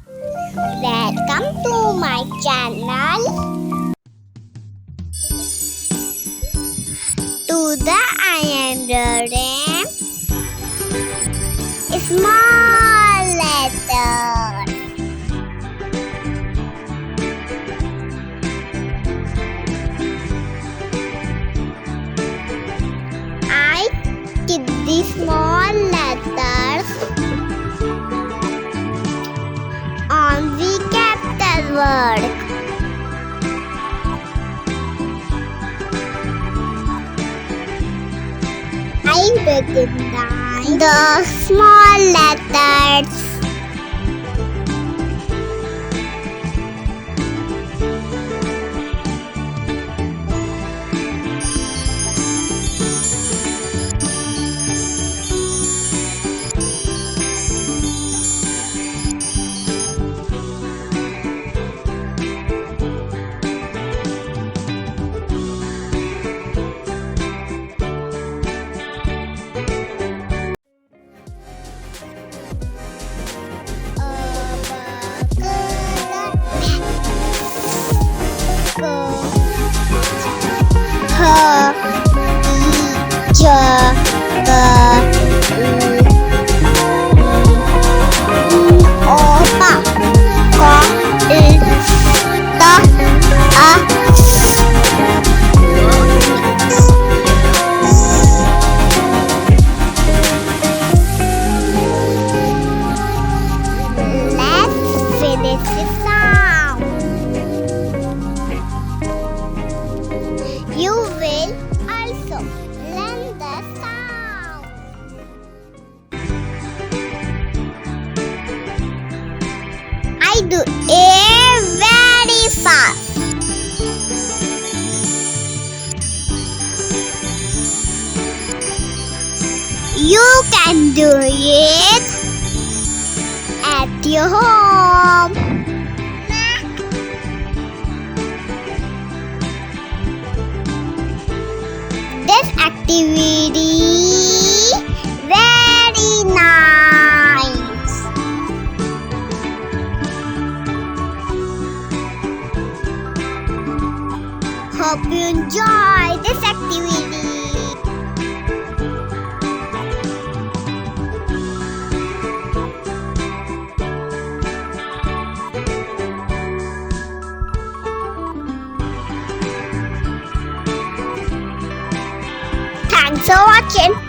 Welcome to my channel. Today I am reading small letters. I keep these small letters on the capital word. I recognize the small letters. You will also learn the sound. I do it very fast. You can do it at your home. This activity very nice. Hope you enjoy this activity. Thanks for watching.